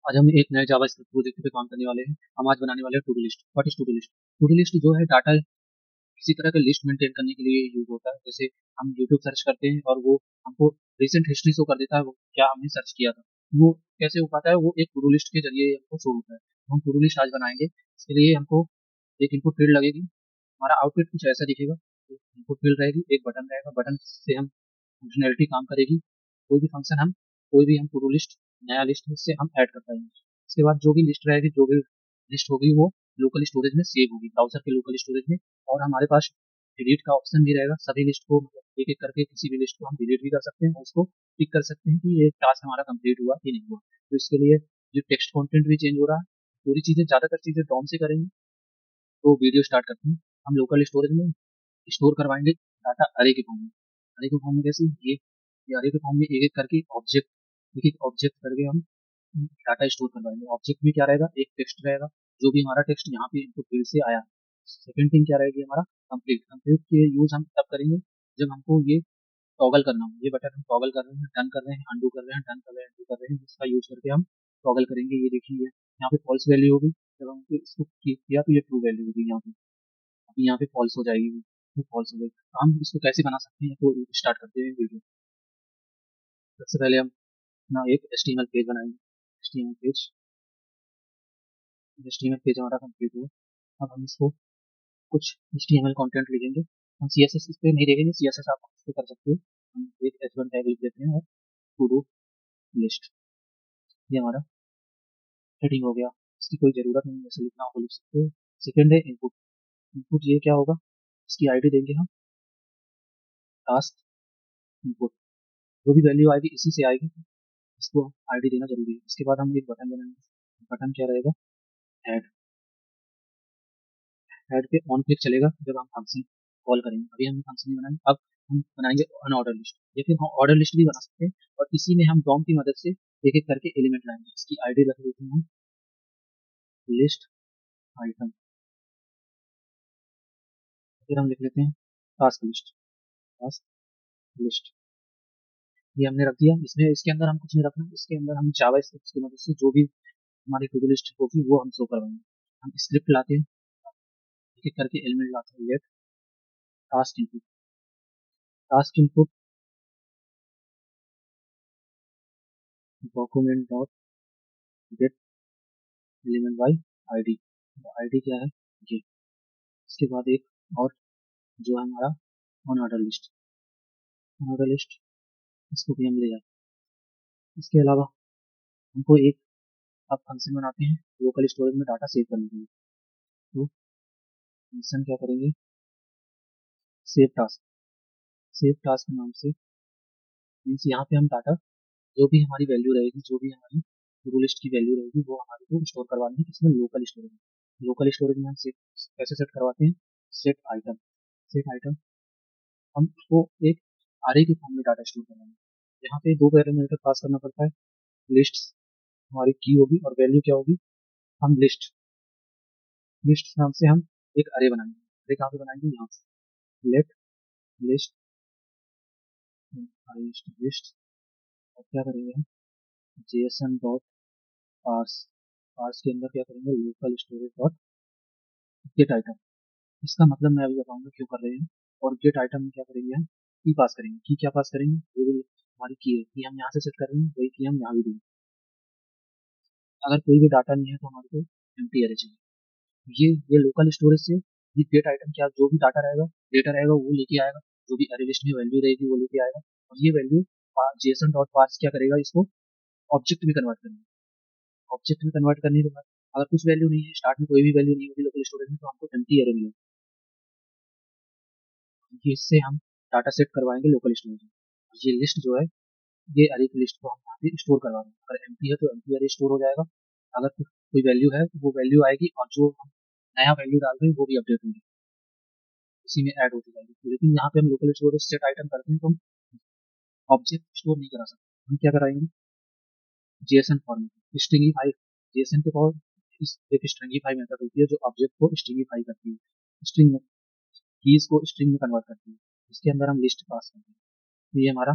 आज हम एक नए जावा स्क्रिप्ट प्रोजेक्ट पे काम करने वाले हैं। हम आज बनाने वाले हैं to do list. What is to do list? To do list जो है डाटा किसी तरह का लिस्ट मेंटेन करने के लिए यूज होता है। जैसे हम यूट्यूब सर्च करते हैं और वो हमको रिसेंट हिस्ट्री शो कर देता है, वो क्या हमने सर्च किया था। वो कैसे हो पाता है? वो एक टू डू लिस्ट के जरिए हमको शो होता है। हम टू डू लिस्ट आज बनाएंगे। इसके लिए हमको एक इनपुट फील्ड लगेगी। हमारा आउटपुट कुछ ऐसा दिखेगा। इनपुट फील्ड रहेगी, एक बटन रहेगा, बटन से हम फंक्शनैलिटी काम करेगी। कोई भी फंक्शन हम कोई भी हम टू डू लिस्ट नया लिस्ट से हम ऐड कर पाएंगे। इसके बाद जो भी लिस्ट रहेगी, जो भी लिस्ट होगी, वो लोकल स्टोरेज में सेव होगी, ब्राउजर के लोकल स्टोरेज में। और हमारे पास डिलीट का ऑप्शन भी रहेगा। सभी लिस्ट को मतलब एक एक करके किसी भी लिस्ट को हम डिलीट भी कर सकते हैं और उसको टिक कर सकते हैं कि ये टास्क हमारा कंप्लीट हुआ कि नहीं हुआ। तो इसके लिए जो टेक्स्ट कंटेंट भी चेंज हो रहा है, पूरी चीजें ज्यादातर चीजें डॉम से करेंगे। तो वीडियो स्टार्ट करते हैं। हम लोकल स्टोरेज में स्टोर करवाएंगे डाटा अरे के फॉर्म में। अरे के फॉर्म में कैसे? ये अरे के फॉर्म में एक एक करके ऑब्जेक्ट, एक एक ऑब्जेक्ट करके हम डाटा स्टोर करवाएंगे। ऑब्जेक्ट में क्या रहेगा? एक टेक्स्ट रहेगा, जो भी हमारा टेक्स्ट यहाँ पे इनपुट फील्ड से आया। सेकंड थिंग क्या रहेगी? हमारा कंप्लीट। कंप्लीट के यूज हम तब करेंगे जब हमको ये टॉगल करना हो। ये बटन हम टॉगल कर रहे हैं, डन कर रहे हैं, अंडू कर रहे हैं, डन कर रहे हैं, अंडू कर रहे हैं, इसका यूज करके हम टॉगल करेंगे। ये देखिए यहाँ पे फॉल्स वैल्यू होगी। जब हम इसको क्लिक किया तो ये ट्रू वैल्यू होगी यहाँ पे। अभी यहाँ पे फॉल्स हो जाएगी, वो फॉल्स हो गई। तो हम इसको कैसे बना सकते हैं? तो स्टार्ट करते हैं वीडियो। सबसे पहले हम ना एक HTML पेज बनाएंगे। HTML पेज हमारा कंप्लीट हुआ। अब हम इसको कुछ HTML कंटेंट लिखेंगे। हम CSS इस पे नहीं देखेंगे, CSS आप इस पे कर सकते हो। हम एक H1 टैग लिख देते हैं और टू डू लिस्ट। ये हमारा हेडिंग हो गया। इसकी कोई जरूरत नहीं है, जैसे लिखना हो लिख सकते हो। सेकंड है इनपुट। इनपुट ये क्या होगा? इसकी आईडी देंगे हम, टास्क इनपुट। जो भी वैल्यू आएगी इसी से आएगी, इसको आईडी देना जरूरी है। इसके बाद हम एक बटन बनाएंगे। बटन क्या रहेगा? ऐड। ऐड पे ऑन क्लिक चलेगा जब हम फंक्शन कॉल करेंगे। अभी हम फंक्शन नहीं बनाएंगे, अब हम बनाएंगे अन ऑर्डर लिस्ट, या फिर हम ऑर्डर लिस्ट भी बना सकते हैं। और इसी में हम डॉम की मदद से एक एक करके एलिमेंट लाएंगे। इसकी आईडी रख देते हैं हम लिस्ट आइटम। फिर हम लिख लेते हैं टास्क लिस्ट। टास्क लिस्ट ये हमने रख दिया। इसमें इसके अंदर हम कुछ नहीं रखना, इसके अंदर हम जावा स्क्रिप्ट की मदद से जो भी हमारी टू डू लिस्ट होगी वो हम शो करवाएंगे। हम स्क्रिप्ट लाते हैं, एक एक करके एलिमेंट लाते हैं। Let task input. Task input document dot get element by ID. ID क्या है? ये। इसके बाद एक और जो है हमारा on order list. On order list इसको भी हम ले जाते हैं। इसके अलावा हमको एक अब फंक्शन बनाते हैं लोकल स्टोरेज में डाटा सेव करने के लिए। तो फंक्शन क्या करेंगे? Save task. सेव टास्क के नाम से मीन्स यहाँ पे हम डाटा जो भी हमारी वैल्यू रहेगी, जो भी हमारी टू लिस्ट की वैल्यू रहेगी, वो हमारे को स्टोर करवानी है इसमें लोकल स्टोरेज में। लोकल स्टोरेज में हम कैसे सेट करवाते हैं? Set item. सेट आइटम हम उसको एक आरे के फॉर्म में डाटा स्टोर करवाएंगे। यहाँ पे दो पैरामीटर पास करना पड़ता है। लिस्ट हमारी की होगी और वैल्यू क्या होगी? हम लिस्ट लिस्ट नाम से हम एक अरे बनाएंगे। अरे कहाँ पे बनाएंगे? यहाँ से लेट लिस्ट लिस्ट। और क्या करेंगे हम? JSON dot parse. पार्स के अंदर क्या करेंगे? Local storage dot gate item. इसका मतलब मैं अभी बताऊंगा क्यों कर रहे हैं। और गेट आइटम में क्या करेंगे? हम की पास करेंगे। की क्या पास करेंगे? वो भी हमारी की है, की हम यहाँ से सेट कर रहे हैं, वही की हम यहाँ भी देंगे। अगर कोई भी डाटा नहीं है तो हमारे को एम्प्टी अरे चाहिए। ये लोकल स्टोरेज से ये गेट आइटम क्या, जो भी डाटा रहेगा, डेटा रहेगा, वो लेके आएगा। जो भी अरे लिस्ट में वैल्यू रहेगी वो लेके आएगा। और ये वैल्यू जेसन डॉट पार्स क्या करेगा? इसको ऑब्जेक्ट में कन्वर्ट करेंगे। ऑब्जेक्ट में कन्वर्ट करने के बाद अगर कुछ वैल्यू नहीं है, स्टार्ट में कोई भी वैल्यू नहीं होगी लोकल स्टोरेज में, तो हमको एम्प्टी अरे मिलेगा। ये इससे हम डाटा सेट करवाएंगे लोकल स्टोरेज में। ये लिस्ट जो है, ये अरे की लिस्ट को हम यहाँ पे स्टोर करवा रहे हैं। अगर एम्प्टी है तो एम्प्टी अरे स्टोर हो जाएगा। अगर कोई वैल्यू है तो वो वैल्यू आएगी, और जो हम नया वैल्यू डाल रहे हैं वो भी अपडेट होगी, उसी में ऐड होती जाएगी। लेकिन यहाँ पे हम लोकल स्टोरेज सेट आइटम करते हैं तो हम ऑब्जेक्ट स्टोर नहीं करा सकते। हम क्या कराएंगे? JSON format stringify. जेएसएन के फॉर एक स्ट्रिंगीफाई मेथड होती है जो ऑब्जेक्ट को स्ट्रिंगीफाई करती है, स्ट्रिंग में कीज को स्ट्रिंग में कन्वर्ट करती है। इसके अंदर हम लिस्ट पास करते हैं। तो ये हमारा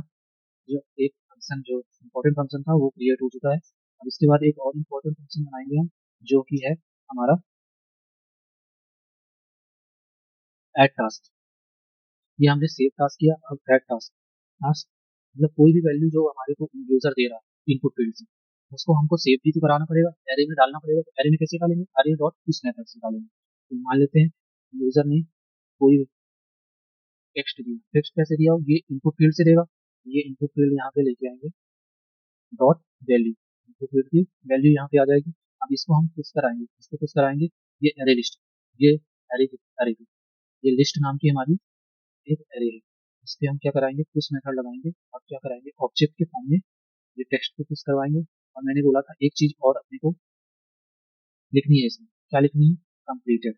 जो एक फंक्शन, जो इम्पोर्टेंट फंक्शन था, वो क्रिएट हो चुका है। अब इसके बाद एक और इम्पोर्टेंट फंक्शन बनाएंगे हम, जो कि है हमारा ऐड टास्क। ये हमने सेव टास्क किया, अब ऐड टास्क। टास्क मतलब कोई भी वैल्यू जो हमारे को यूजर दे रहा है इनपुट फील्ड से, उसको हमको सेव भी तो कराना पड़ेगा, एरे में डालना पड़ेगा। तो एरे में कैसे डालेंगे, अरे डॉट पुश मेथड से डालेंगे। तो मान लेते हैं यूजर ने कोई टेक्स्ट दिया, टेक्स्ट कैसे दिया, ये इनपुट फील्ड से देगा। ये इनपुट फील्ड यहाँ पे लेके आएंगे, डॉट वैल्यू, इनपुट फील्ड की वैल्यू यहाँ पे आ जाएगी। अब इसको हम पुश कराएंगे, इसको पुश कराएंगे, ये एरे लिस्ट, ये एरे एरे ये लिस्ट नाम की हमारी एक एरे है। इस पे हम क्या कराएंगे, पुश मेथड लगाएंगे और क्या कराएंगे, ऑब्जेक्ट के फॉर्म में ये टेक्स्ट को पुश करवाएंगे। और मैंने बोला था एक चीज और अपने को लिखनी है इसमें, क्या लिखनी है, कंप्लीटेड।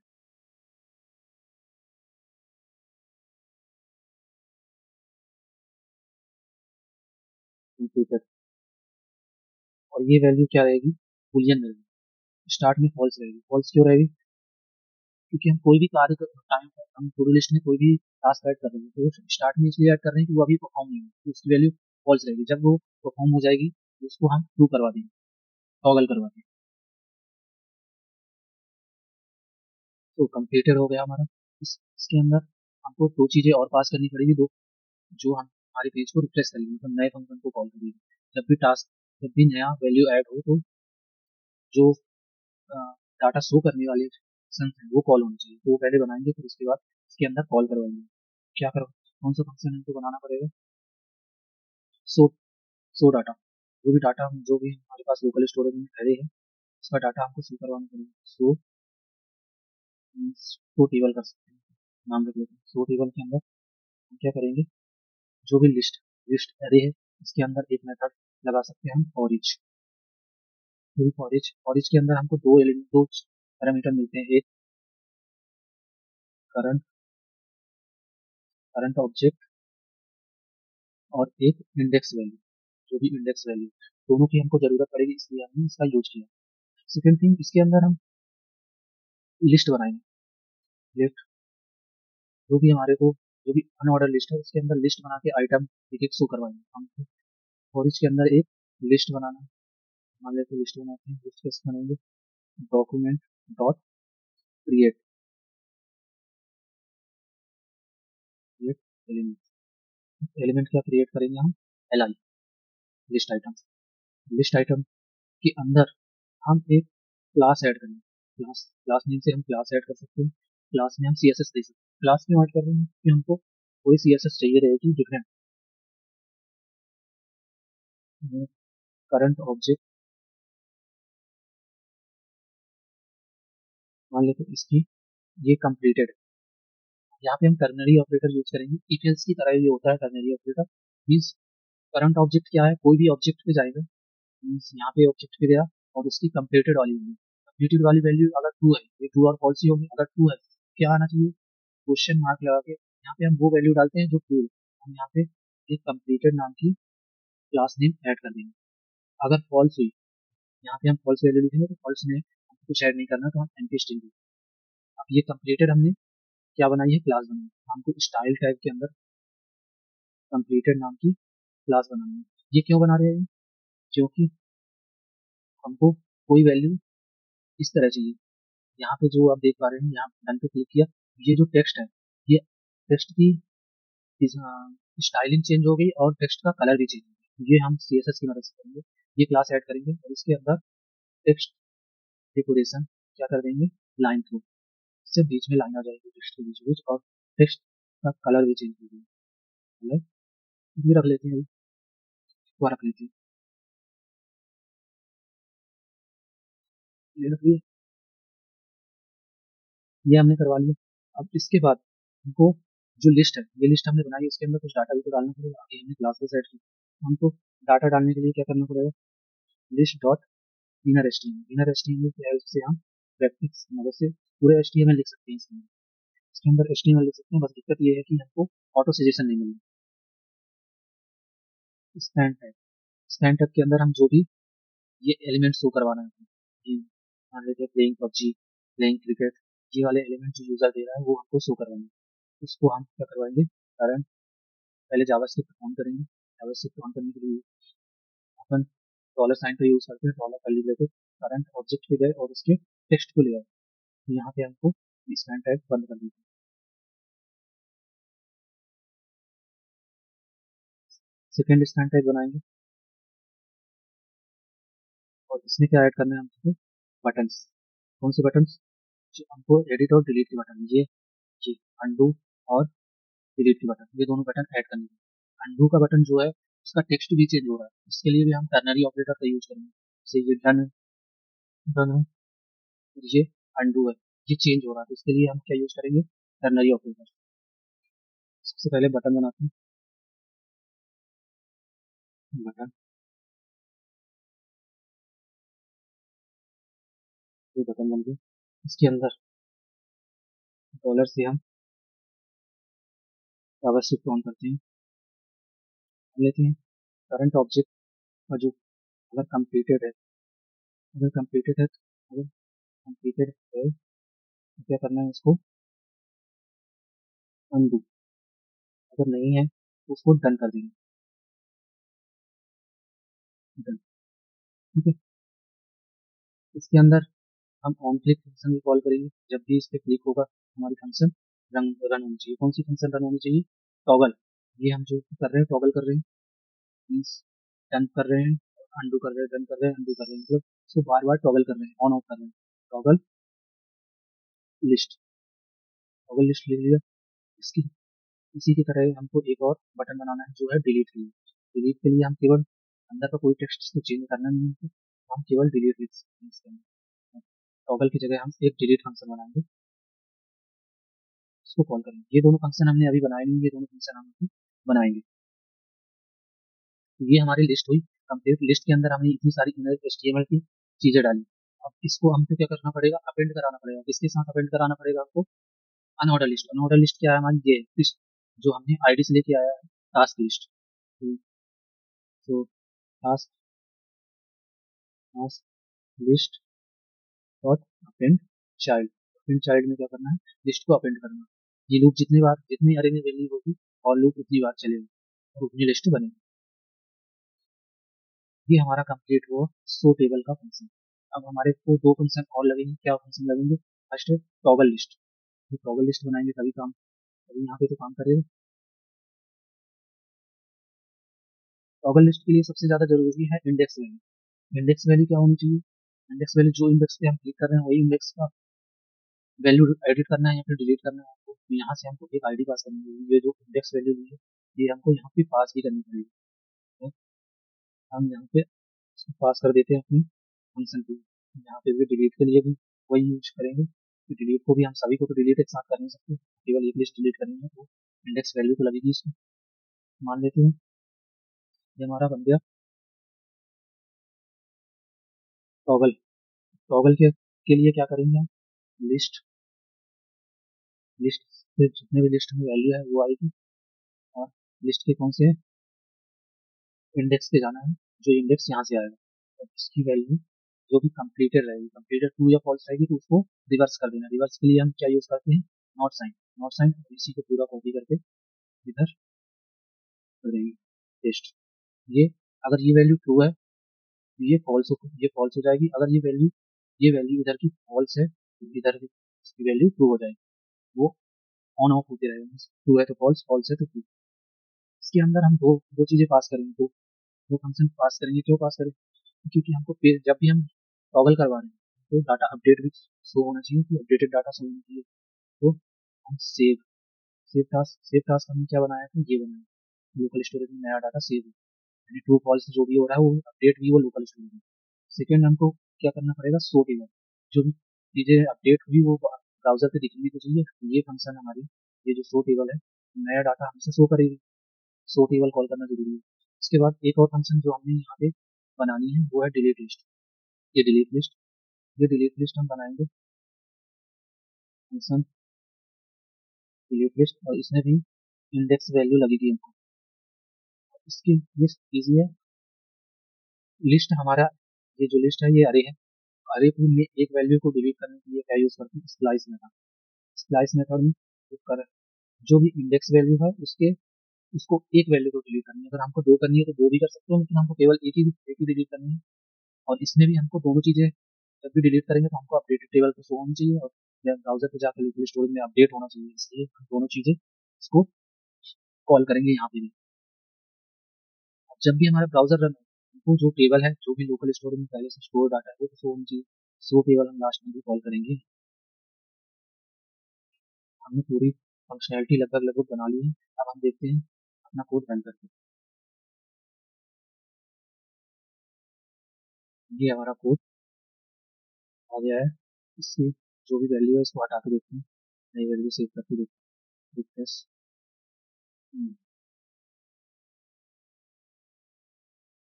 कंप्लीटेड। और ये वैल्यू क्या रहेगी, बुलियन वैल्यू। स्टार्ट में फॉल्स रहेगी, फॉल्स क्यों रहेगी, क्योंकि हम कोई भी कार्य कर टाइम पर हम टू डू लिस्ट में कोई भी टास्क ऐड कर रहे हैं, तो स्टार्ट में इसलिए ऐड कर रहे हैं कि वो अभी परफॉर्म नहीं है, तो उसकी वैल्यू फॉल्स रहेगी। जब वो परफॉर्म हो जाएगी तो उसको हम ट्रू करवा देंगे, टॉगल करवा देंगे। तो कंप्लीटेड हो गया हमारा। इसके अंदर हमको दो चीजें और पास करनी पड़ेगी, दो जो हम हमारे पेज को रिफ्रेश करेंगे, मतलब नए फंक्शन को कॉल करेंगे। जब भी टास्क, जब भी नया वैल्यू ऐड हो, तो जो डाटा शो करने वाले फंक्शन है वो कॉल होने चाहिए, तो वो पहले बनाएंगे, फिर उसके बाद इसके अंदर कॉल करवाएंगे। क्या करो, कौन सा फंक्शन हमको बनाना पड़ेगा, सो सो डाटा। जो भी हमारे पास लोकल स्टोरेज में पहले है, उसका डाटा हमको शो करवाना पड़ेगा। सो टेबल कर सकते हैं, नाम रख लेते हैं। सो टेबल के अंदर हम क्या करेंगे, जो भी लिस्ट लिस्ट एरे है, इसके अंदर एक मेथड लगा सकते हैं हम, फॉर ईच। फॉर ईच के अंदर हमको दो एलिमेंट, दो पैरामीटर मिलते हैं, एक करंट करंट ऑब्जेक्ट और एक इंडेक्स वैल्यू। जो भी इंडेक्स वैल्यू, दोनों की हमको जरूरत पड़ेगी, इसलिए हमने इसका यूज किया। सेकेंड थिंग, इसके अंदर हम लिस्ट बनाएंगे। लिस्ट, जो भी हमारे को, जो भी अनऑर्डर लिस्ट है उसके अंदर लिस्ट बना के आइटम एक एक शो करवाएंगे हम। और इसके अंदर एक लिस्ट बनाना है, मान लेते लिस्ट बनाते हैं, लिस्ट कैसे बनाएंगे, document dot create, create element. Element क्या क्रिएट करेंगे हम, L I, list item. List item के अंदर हम एक क्लास ऐड करेंगे। क्लास क्लास नेम से हम क्लास ऐड कर सकते हैं, क्लास में हम सी एस एस दे सकते हैं। क्लास क्यों ऐड कर रहे हैं, कि हमको कोई सी एस एस चाहिए रहेगी डिफरेंट। करंट ऑब्जेक्ट, मान लेते हैं इसकी, ये कंप्लीटेड। यहाँ पे हम टर्नरी ऑपरेटर यूज करेंगे, इफ एल्स की तरह ये होता है ternary operator. Means current object क्या है, कोई भी ऑब्जेक्ट पे जाएगा, मीन्स यहाँ पे ऑब्जेक्ट पे गया और उसकी कंप्लीटेड वाली वैल्यू, कंप्लीटेड वाली वैल्यू अगर ट्रू है, ये ट्रू और फॉल्स ही होगी। अगर ट्रू है क्या आना चाहिए, क्वेश्चन मार्क लगा के यहाँ पे हम वो वैल्यू डालते हैं जो ट्रू है। हम यहाँ पे एक कंप्लीटेड नाम की क्लास नेम ऐड कर देंगे। अगर फॉल्स हुई, यहाँ पे हम फॉल्स वैल्यू लिखेंगे, तो फॉल्स में हमको कुछ ऐड नहीं करना, तो हम एम्प्टी स्ट्रिंग देंगे। अब ये कंप्लीटेड हमने क्या बनाई है, क्लास बनाई है। हमको स्टाइल टैग के अंदर कंप्लीटेड नाम की क्लास बनानी है। ये क्यों बना रहे हैं, क्योंकि हमको कोई वैल्यू इस तरह चाहिए। यहाँ पे जो आप देख पा रहे हैं, यहाँ डन पे क्लिक किया, ये जो टेक्स्ट है, ये टेक्स्ट की स्टाइलिंग चेंज हो गई और टेक्स्ट का कलर भी चेंज हो गया। ये हम सी एस एस की मदद से करेंगे। ये क्लास ऐड करेंगे और इसके अंदर टेक्स्ट डेकोरेशन क्या कर देंगे, लाइन थ्रू, इससे बीच में लाइन आ जाएगी टेक्स्ट के बीच बीच, और टेक्स्ट का कलर भी चेंज हो जाएगा। कलर ये रख लेते हैं, इसको रख लेते हैं, ये रख लिया, ये हमने करवा लिया। अब इसके बाद हमको जो लिस्ट है, ये लिस्ट हमने बनाई, उसके अंदर कुछ डाटा भी तो डालना पड़ेगा। अभी हमने क्लास को सेट किया, हमको डाटा डालने के लिए क्या करना पड़ेगा, list dot inner H T M L. Inner H T M L की हेल्प से हम प्रैक्टिस की मदद से पूरे एच टी एम एल लिख सकते हैं। इसके अंदर एच टी एम एल लिख सकते हैं, बस दिक्कत ये है कि हमको ऑटो सजेशन नहीं मिलेगा। स्टैंड टैग, स्टैंड टैग के अंदर हम जो भी ये एलिमेंट शो करवाना है, ये मान लीजिए प्लेइंग पबजी, प्लेइंग क्रिकेट, ये वाले एलिमेंट जो यूजर दे रहा है वो हमको शो करवाएंगे। उसको हम क्या करवाएंगे, करंट, पहले जावास्क्रिप्ट ऑन करेंगे। जावास्क्रिप्ट ऑन करने के लिए अपन डॉलर साइन का यूज करके dollar curly bracket current object पे गए और उसके टेक्स्ट को ले आए। तो यहाँ पे हमको स्टैंड टाइप बंद कर दीजिए। सेकेंड स्टैंड टाइप बनाएंगे और इसमें क्या ऐड करना है हमको, बटन्स। कौन से बटन्स, जो हमको एडिट और डिलीट के बटन, ये अंडू और डिलीट के बटन, ये दोनों बटन ऐड करने हैं। अंडू का बटन जो है उसका टेक्स्ट भी चेंज हो रहा है, इसके लिए भी हम टर्नरी ऑपरेटर का यूज करेंगे। जैसे ये डन डन है और ये अंडू है, ये चेंज हो रहा है, तो इसके लिए हम क्या यूज करेंगे, टर्नरी ऑपरेटर। सबसे पहले बटन बनाते हैं, बटन, ये बटन बन गया। इसके अंदर डॉलर से हम जावास्क्रिप्ट ऑन करते हैं, लेते हैं करंट ऑब्जेक्ट का जो अगर कंप्लीटेड है, अगर कंप्लीटेड है अगर कंप्लीटेड है तो क्या करना है, इसको अनडू, अगर नहीं है तो उसको डन कर देंगे, डन। ठीक है, इसके अंदर हम ऑन क्लिक फंक्शन भी कॉल करेंगे, जब भी इस पर क्लिक होगा हमारी फंक्शन रन रन होनी चाहिए। कौन सी फंक्शन रन होनी चाहिए, टॉगल। ये हम जो कर रहे हैं टॉगल कर रहे हैं, मीन्स डन कर रहे हैं, अंडू कर रहे हैं, डन कर रहे हैं, अंडू कर रहे हैं, मतलब इसको बार बार टॉगल कर रहे हैं, ऑन ऑफ कर रहे हैं। टॉगल लिस्ट, टॉगल लिस्ट ले लिया। इसकी इसी की तरह हमको एक और बटन बनाना है जो है डिलीट के लिए। डिलीट के लिए हम केवल अंदर का कोई टेक्स्ट तो चेंज करना नहीं है, हम केवल डिलीट लिख सकते हैं इसके अंदर। टॉगल की जगह हम एक डिलीट फंक्शन बनाएंगे, इसको कॉल करेंगे। ये दोनों फंक्शन हमने अभी बनाए नहीं, ये दोनों फंक्शन हम अभी बनाएंगे। तो ये हमारी लिस्ट हुई कंप्लीट। लिस्ट के अंदर हमने इतनी सारी HTML की चीजें डाली। अब इसको हमको क्या करना पड़ेगा, अपेंड कराना पड़ेगा। किसके साथ अपेंड कराना पड़ेगा आपको, अनऑर्डर लिस्ट। अनऑर्डर लिस्ट क्या है हमारी, ये लिस्ट जो हमने आईडी से लेके आया है, टास्क लिस्ट। तो task task list dot append child. Append child में क्या करना है, लिस्ट को अपेंड करना है। ये लूप जितनी बार, जितनी अरे में वैल्यू होगी और लूप उतनी बार चलेगा और उतनी लिस्ट बनेगी। ये हमारा कंप्लीट हुआ सो टेबल का फंक्शन। अब हमारे को दो फंक्शन और लगेंगे। क्या फंक्शन लगेंगे, फर्स्ट है टॉगल लिस्ट। तो टॉगल लिस्ट बनाएंगे तभी काम, तभी यहाँ पे तो काम करेगा। टॉगल लिस्ट के लिए सबसे ज्यादा जरूरी है इंडेक्स वैल्यू। इंडेक्स वैल्यू क्या होनी चाहिए, इंडेक्स वैल्यू जो इंडेक्स पे हम क्लिक कर रहे हैं वही इंडेक्स का वैल्यू एडिट करना है या फिर डिलीट करना है आपको। तो यहाँ से हमको एक आईडी पास करनी होगी, ये जो इंडेक्स वैल्यू ली है ये हमको यहाँ पे पास भी करनी पड़ेगी। तो हम यहाँ पे पास कर देते हैं अपनी फंक्शन को। यहाँ पे भी डिलीट के लिए भी वही यूज करेंगे, तो डिलीट को भी हम सभी को तो डिलीट एक साथ कर नहीं सकते, केवल एक लिस्ट डिलीट करेंगे तो इंडेक्स वैल्यू तो लगेगी इसमें। मान लेते हैं ये हमारा बन गया टॉगल। टॉगल के लिए क्या करेंगे हम, लिस्ट, लिस्ट से जितने भी लिस्ट में वैल्यू है वो आएगी और लिस्ट के कौन से इंडेक्स पे जाना है, जो इंडेक्स यहाँ से आएगा और इसकी वैल्यू जो भी कंप्लीटेड रहेगी, कंप्लीटेड ट्रू या फॉल्स रहेगी तो उसको रिवर्स कर देना। रिवर्स के लिए हम क्या यूज करते हैं, नॉट साइन। नॉट साइन इसी को पूरा कॉपी करके इधर कर देंगे पेस्ट। ये अगर ये वैल्यू ट्रू है तो ये फॉल्स हो जाएगी। अगर ये वैल्यू इधर की फॉल्स है तो इधर की इसकी वैल्यू ट्रू हो जाएगी। वो ऑन ऑफ होते रहेगा, ट्रू है तो फॉल्स, फॉल्स है तो ट्रू। इसके अंदर हम दो दो चीजें पास करेंगे, दो फंक्शन पास करेंगे। क्यों पास करेंगे, क्योंकि हमको जब भी हम टॉगल करवा रहे हैं तो डाटा अपडेट भी शो होना चाहिए, तो अपडेटेड डाटा शो होना चाहिए। तो हम सेव टास्क हमने क्या बनाया था, ये बनाया लोकल स्टोरेज में नया डाटा सेव, यानी ट्रू फॉल्स जो भी हो रहा है वो अपडेट भी वो लोकल स्टोरेज में। सेकेंड हमको क्या करना पड़ेगा, सो टेबल, जो भी चीजें अपडेट हुई वो ब्राउजर पे दिखनी तो चाहिए। ये फंक्शन हमारी, ये जो सो टेबल है नया डाटा हमसे शो करेगी, सो टेबल कॉल करना जरूरी है। उसके बाद एक और फंक्शन जो हमने यहाँ पे बनानी है वो है डिलीट लिस्ट। ये डिलीट लिस्ट, ये डिलीट लिस्ट हम बनाएंगे फंक्शन डिलीट लिस्ट, और इसमें भी इंडेक्स वैल्यू लगेगी हमको। इसकी ये इजी है। लिस्ट हमारा, ये जो लिस्ट है ये अरे है। अरे में एक वैल्यू को डिलीट करने के लिए क्या यूज करते हैं, स्प्लाइस मेथड। स्प्लाइस मेथड में जो भी इंडेक्स वैल्यू है उसके इसको एक वैल्यू को डिलीट करनी है। अगर हमको दो करनी है तो दो भी कर सकते हो, लेकिन हमको केवल एक ही डिलीट करनी है। और इसमें भी हमको दोनों चीजें जब भी डिलीट करेंगे तो हमको अपडेटेड टेबल पे शो होनी चाहिए, और ब्राउजर पे जाकर लोकल स्टोरेज में अपडेट होना चाहिए, इसलिए हम दोनों चीजें इसको कॉल करेंगे यहाँ पे भी। जब भी हमारा ब्राउजर रन हो, जो टेबल है, जो भी लोकल स्टोरेज में पहले से स्टोर डाटा है वो तो शो होनी चाहिए। शो टेबल हम लास्ट में भी कॉल करेंगे। हमने पूरी फंक्शनैलिटी लगभग लगभग बना ली है। अब हम देखते हैं अपना कोड रन करके। ये हमारा कोड आ गया है। इससे जो भी वैल्यू है इसको हटा के देखते हैं, नई वैल्यू सेव करके देखते हैं। रिफ्रेश।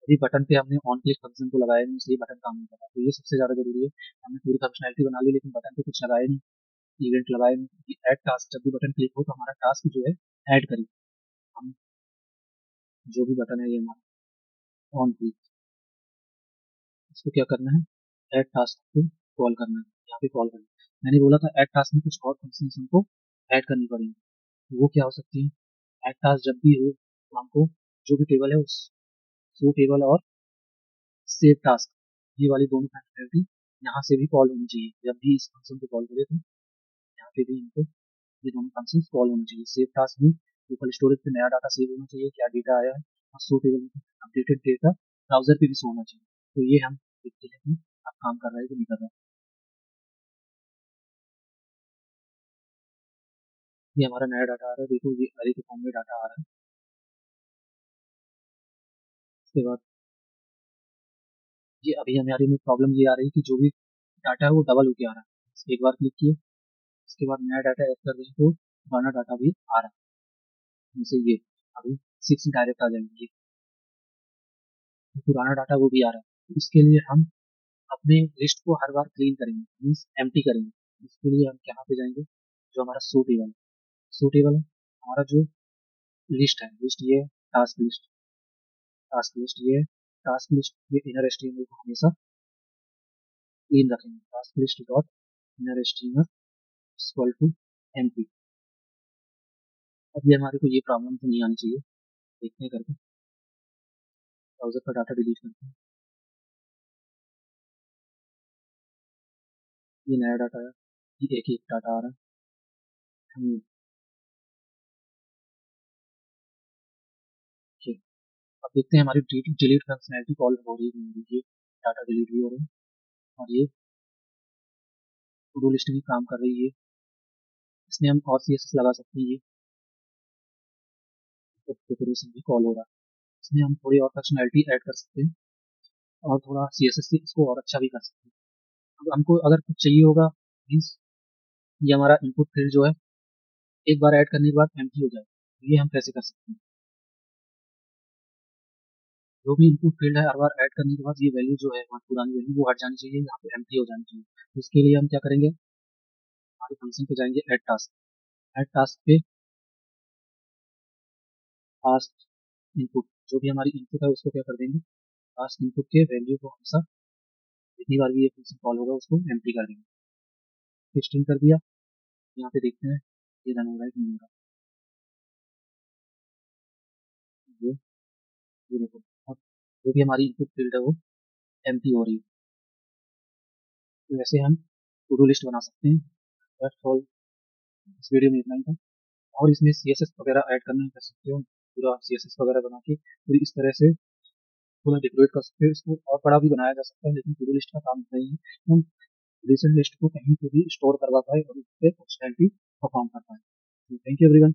अभी बटन पे हमने ऑन क्लिक फंक्शन को लगाया नहीं, इसलिए बटन काम नहीं कर रहा, तो ये सबसे ज्यादा जरूरी है। हमने पूरी फंक्शनैलिटी बना ली लेकिन बटन पे कुछ लगाया नहीं, इवेंट लगाया नहीं। ऐड टास्क, जब भी बटन क्लिक हो तो हमारा टास्क जो है ऐड करें। हम जो भी बटन है ये हमारा ऑन क्लिक, इसको क्या करना है, ऐड टास्क को कॉल करना है, यहाँ पे कॉल करना है। मैंने बोला था ऐड टास्क में कुछ और फंक्शन हमको ऐड करनी पड़ेंगी, तो वो क्या हो सकती है। ऐड टास्क जब भी हो तो हमको जो भी टेबल है उस शो टेबल और सेव टास्क, ये वाली दोनों फंक्शनैलिटी यहाँ से भी कॉल होनी चाहिए। जब भी इस फंक्शन को कॉल करें तो यहाँ पे भी इनको ये दोनों फंक्शन कॉल होने चाहिए। सेव टास्क भी लोकल स्टोरेज पे नया डाटा सेव होना चाहिए, क्या डेटा आया है, और शो टेबल में अपडेटेड डेटा ब्राउजर पे भी शो होना चाहिए। तो ये हम देखते हैं कि अब काम कर रहा है कि नहीं कर रहा है। ये हमारा नया डाटा आ रहा है, देखो ये अरे के फॉर्म में डाटा आ रहा है। उसके बाद ये अभी हमारे में प्रॉब्लम ये आ रही है कि जो भी डाटा है वो डबल होके आ रहा है। एक बार क्लिक किए, उसके बाद नया डाटा ऐड कर रहे हैं तो पुराना डाटा भी आ रहा है। जैसे ये अभी 6 डायरेक्ट आ जाएंगे, ये पुराना डाटा वो भी आ रहा है। तो इसके लिए हम अपने लिस्ट को हर बार क्लीन करेंगे, मीन्स एम्प्टी करेंगे। इसके लिए हम यहाँ पे जाएंगे, जो हमारा शो टेबल है, शो टेबल है हमारा जो लिस्ट है, लिस्ट ये है, टास्क लिस्ट, टास्क लिस्ट ये है, टास्क लिस्ट ये इनर एचटीएमएल को हमेशा क्लीन रखेंगे। Task list dot inner HTML equal to empty. अब ये हमारे को ये प्रॉब्लम तो नहीं आनी चाहिए, देखते हैं करके ब्राउजर का डाटा डिलीट करते हैं। ये नया डाटा है, ये एक डाटा आ रहा है। हम ये अब देखते हैं हमारी डिलीट फंक्शनैलिटी कॉल हो रही है कि नहीं। ये डाटा डिलीट भी हो रहे हैं और ये टू डू लिस्ट भी काम कर रही है। इसमें हम और सीएसएस लगा सकते हैं, ये डेकोरेशन भी कॉल हो रहा है। इसमें हम थोड़ी और फंक्शनैलिटी ऐड कर सकते हैं और थोड़ा सीएसएस से इसको और अच्छा भी कर सकते हैं। अब हमको अगर कुछ चाहिए होगा, मीन्स ये हमारा इनपुट फील्ड जो है एक बार ऐड करने के बाद एम्प्टी हो जाए, तो ये हम कैसे कर सकते हैं। जो भी इनपुट फील्ड है हर बार ऐड करने के बाद ये वैल्यू जो है हमारी पुरानी वैल्यू वो हट जानी चाहिए, यहाँ पे एम्प्टी हो जानी चाहिए। तो इसके लिए हम क्या करेंगे, हमारे फंक्शन पे जाएंगे, ऐड टास्क, ऐड टास्क पे पास्ट इनपुट, जो भी हमारी इनपुट है उसको क्या कर देंगे, पास्ट इनपुट के वैल्यू को हमेशा जितनी बार भी ये फंक्शन कॉल होगा उसको एम्प्टी कर देंगे। स्ट्रिंग कर दिया, यहाँ पे देखते हैं ये रन हो रहा है कि नहीं हो रहा है। ये देखो, अब जो भी हमारी इनपुट फील्ड है वो एम्प्टी हो रही है। तो वैसे हम टू डू लिस्ट बना सकते हैं। दैट्स ऑल, इस वीडियो में इतना ही था। और इसमें सीएसएस वगैरह ऐड करना कर सकते हो, पूरा सीएसएस वगैरह बना के पूरी इस तरह से पूरा डेकोरेट कर सकते हो। इसको और बड़ा भी बनाया जा सकता है, लेकिन टू डू लिस्ट का काम नहीं है हम रिसेंट लिस्ट को कहीं पे भी स्टोर करवा पाए और उस पर फंक्शनैलिटी परफॉर्म कर पाए। Thank you everyone.